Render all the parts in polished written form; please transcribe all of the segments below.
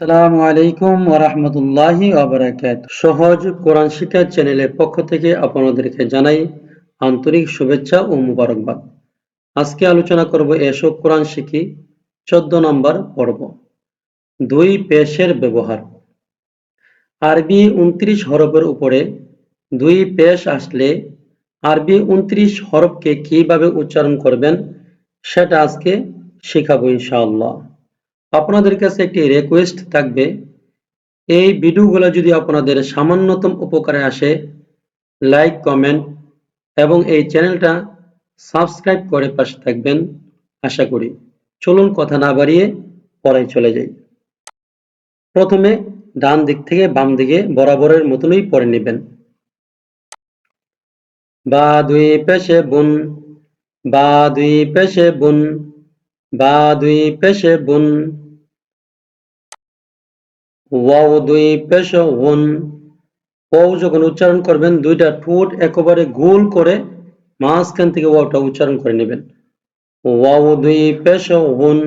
আসসালামু আলাইকুম ওয়া রাহমাতুল্লাহি ওয়া বারাকাতুহু। সহজ কোরআন শিক্ষা চ্যানেলের পক্ষ থেকে আপনাদেরকে জানাই আন্তরিক শুভেচ্ছা ও মোবারকবাদ। আজকে আলোচনা করব এসো কোরআন শিখি 14 নম্বর পর্ব। দুই পেশের ব্যবহার। আরবি 29 হরফের উপরে দুই পেশ আসলে আরবি 29 হরফকে কিভাবে উচ্চারণ করবেন সেটা আজকে শেখাবো ইনশাআল্লাহ। আপনাদের কাছে একটি রিকোয়েস্ট থাকবে, এই ভিডিওগুলো যদি আপনাদের সামান্যতম উপকারে আসে, লাইক, কমেন্ট এবং এই চ্যানেলটা সাবস্ক্রাইব করে পাশে থাকবেন আশা করি। চলুন কথা না বাড়িয়ে পড়ায় চলে যাই। প্রথমে ডান দিক থেকে বাম দিকে বরাবরের মতনই পড়ে নেবেন। বা দুই পেশে বুন, বা দুই পেশে বুন, বা দুই পেশে বুন। ওয়াও দুই পেশে ওন। ওয়াও যখন উচ্চারণ করবেন দুইটা ঠোঁট একেবারে গোল করে মাঝখান থেকে ওয়াওটা উচ্চারণ করে নেবেন। ওয়াও দুই পেশ ওন,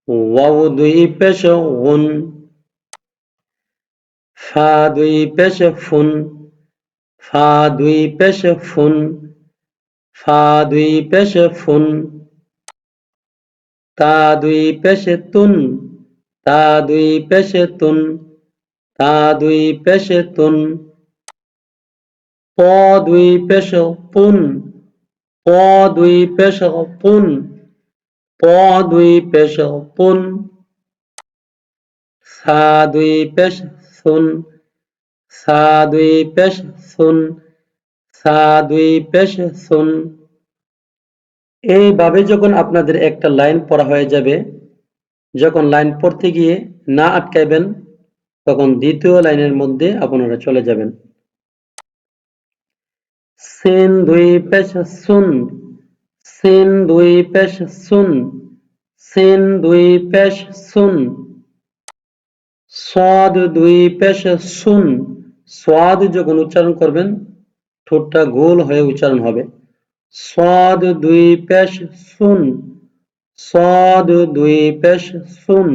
ওয়াও দুই পেশ ওন। ফা দুই পেশ ফুন, ফা দুই পেশ ফুন, ফা দুই পেশ ফুন। তা দুই পেশ তুন, তা দুই পেশ তুন, তা দুই পেশ তুন। প দুই পেশ পুন, প দুই পেশ পুন, প দুই পেশ পুন। সা দুই পেশ সুন, সা দুই পেশ সুন, সা দুই পেশ সুন। এইভাবে যখন আপনাদের একটা লাইন পড়া হয়ে যাবে, যখন লাইন পড়তে গিয়ে না আটকাইবেন তখন দ্বিতীয় লাইনের মধ্যে আপনারা চলে যাবেন। সিন দুই পেশ সুন, সিন দুই পেশ সুন, সিন দুই পেশ সুন। সাদ দুই পেশ সুন, সাদ যখন উচ্চারণ করবেন ঠোঁটটা গোল হয়ে উচ্চারণ হবে। সাদ দুই পেশ সুন, সাদ দুই পেশ সুন।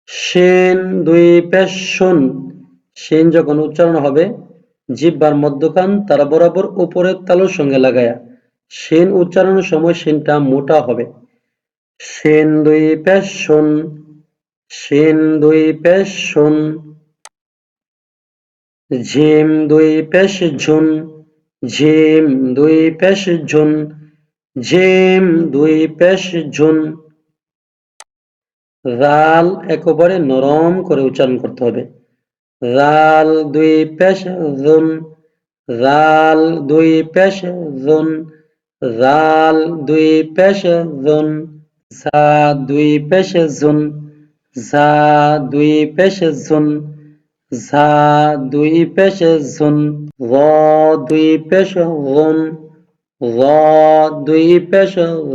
শিন দুই পেশ শুন, শিন যখন উচ্চারণ হবে জিহ্বার মধ্যখান তারা বরাবর উপরের তালুর সঙ্গে লাগায়া শিন উচ্চারণের সময় শিনটা মোটা হবে। শিন দুই পেশ শুন, শিন দুই পেশ শুন। ঝিম দুই পেশ ঝুন, ঝিম দুই পেশ ঝুন, ঝিম দুই পেশ ঝুন। রাল একেবারে নরম করে উচ্চারণ করতে হবে। রাল দুই পেশ জুন, রাল দুই পেশ জুন, রাল দুই পেশ জুন। ঝা দুই পেশ জুন, ঝা দুই পেশ জুন, ঝা দুই পেশ জুন। র দুই পেশ গুন, র দুই পেশ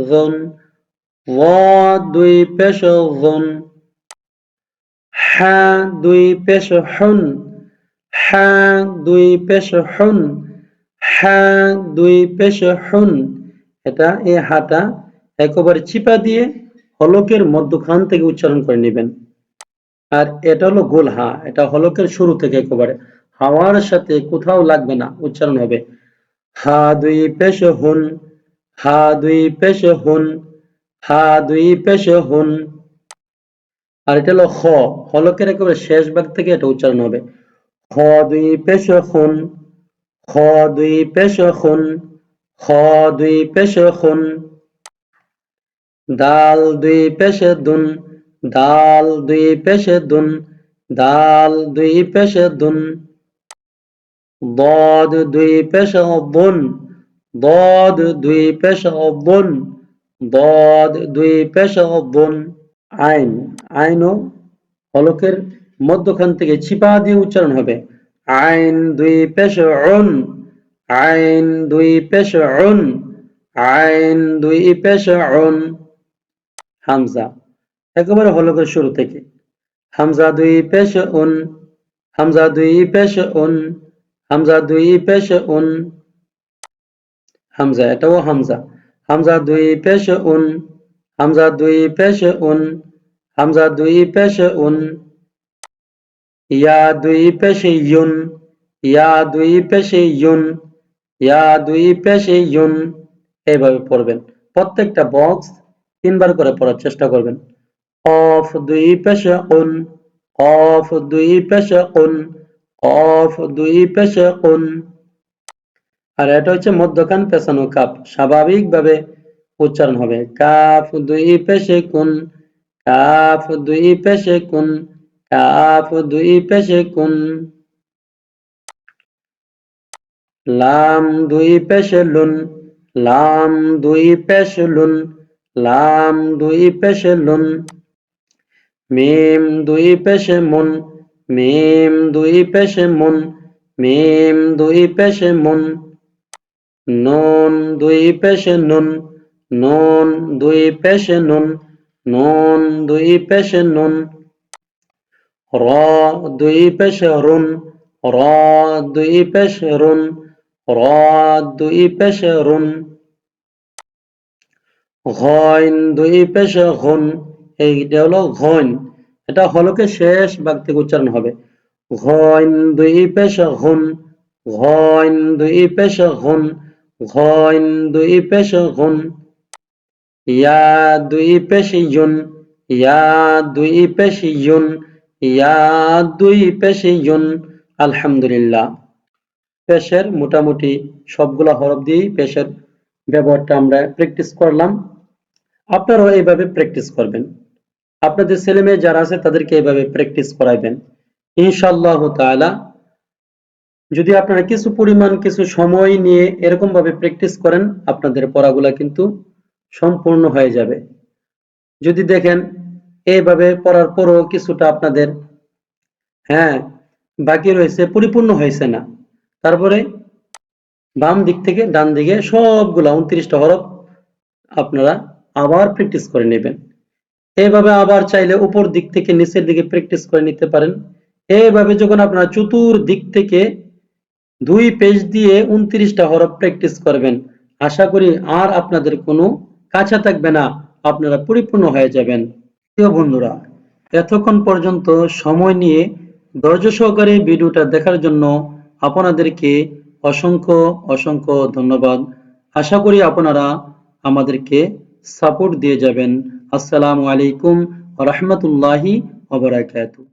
গুন, র দুই পেশ গুন। হা দুই পেশ হুন, হা দুই পেশ হুন, হা দুই পেশ হুন। এটা এই হাটা একেবারে চিপা দিয়ে হলকের মধ্যখান থেকে উচ্চারণ করে নেবেন। আর এটা হলো গোল হা, এটা হলকের শুরু থেকে একেবারে হাওয়ার সাথে কোথাও লাগবে না, উচ্চারণ হবে হা দুই পেশ হুন, হা দুই পেশ হুন, হা দুই পেশ হুন। আর এটা হলো খ, হলকের একেবারে শেষ ভাগ থেকে এটা উচ্চারণ হবে খ দুই পেশ খুন, খ দুই পেশ খুন, খ দুই পেশ খুন। দাল দুই পেশ দুন, দাল দুই পেশ দুন, দাল দুই পেশ দুন। ضاد দুই পেশ বুন, ضاد দুই পেশ বুন, ضاد দুই পেশ বুন। আইন, আইনও হলকের মধ্যখান থেকে চিপা দিয়ে উচ্চারণ হবে আইন দুই পেশ উন, আইন দুই পেশ উন, আইন দুই পেশ উন। হামজা একেবারে হলকের শুরু থেকে হামজা দুই পেশ উন, হামজা দুই পেশ উন, হামজা দুই পেশ উন। হামজা এটাও হামজা, হামজা দুই পেশ উন, হামজা দুই পেশ উন, হামজা দুই পেশে উন, ইয়া দুই পেশে ইউন, ইয়া দুই পেশে ইউন, ইয়া দুই পেশে ইউন। এইভাবে পড়বেন। প্রত্যেকটা বক্স 3 বার করে পড়ার চেষ্টা করবেন। কফ দুই পেশে উন, কফ দুই পেশে উন, কফ দুই পেশে উন। আর এটা হচ্ছে মধ্যখান পেছানো কাপ, স্বাভাবিকভাবে উচ্চারণ হবে। কাফ দুই পেশে কুন, কাফ দুই পেশে কুন, কাফ দুই পেশে কুন। লাম দুই পেশে লুন, লাম দুই পেশে লুন, লাম দুই পেশে লুন। মিম দুই পেশে মুন, মিম দুই পেশে মুন, মিম দুই পেশে মুন। নুন দুই পেশে নুন, নুন দুই পেশে নুন, নুন দুই পেশে নুন। র দুই পেশে রুন, র দুই পেশে রুন, র দুই পেশে রুন। ঘইন দুই পেশে ঘুন, এইটা হলো ঘইন, এটা হলকে শেষ ভাগ থেকে উচ্চারণ হবে। ঘইন দুই পেশে ঘুন, ঘইন দুই পেশে ঘুন, ঘইন দুই পেশে ঘুন। ইয়া দুই পেশে ইউন, ইয়া দুই পেশে ইউন, ইয়া দুই পেশে ইউন। আলহামদুলিল্লাহ। পেশের মোটামুটি সবগুলা হরফ দিয়েই পেশের ব্যবহারটা আমরা প্র্যাকটিস করলাম। আপনারাও এইভাবে প্র্যাকটিস করবেন। আপনাদের ছেলে মেয়ে যারা আছে তাদেরকে এইভাবে প্র্যাকটিস করাইবেন ইনশাআল্লাহ তাআলা। যদি আপনারা কিছু পরিমাণ কিছু সময় নিয়ে এরকম ভাবে প্র্যাকটিস করেন, আপনাদের পড়াগুলা কিন্তু সম্পূর্ণ হয়ে যাবে। যদি দেখেন এইভাবে পড়ার পরও কিছুটা আপনাদের বাকি রয়েছে, পরিপূর্ণ হয়েছে না, তারপরে বাম দিক থেকে ডান দিকে সবগুলা 29টা হরফ আপনারা আবার প্র্যাকটিস করে নেবেন। এইভাবে আবার চাইলে উপর দিক থেকে নিচের দিকে প্র্যাকটিস করে নিতে পারেন। এইভাবে যখন আপনারা চতুর্দিক থেকে 2 পেজ দিয়ে 29টা হরফ প্র্যাকটিস করবেন, আশা করি আর আপনাদের কোনো কাঁচা থাকবে না, আপনারা পরিপূর্ণ হয়ে যাবেন। প্রিয় বন্ধুরা, এতক্ষণ পর্যন্ত সময় নিয়ে ধৈর্য সহকারে ভিডিওটা দেখার জন্য আপনাদেরকে অসংখ্য অসংখ্য ধন্যবাদ। আশা করি আপনারা আমাদেরকে সাপোর্ট দিয়ে যাবেন। আসসালামু আলাইকুম ওয়া রাহমাতুল্লাহি ওয়া বারাকাতুহু।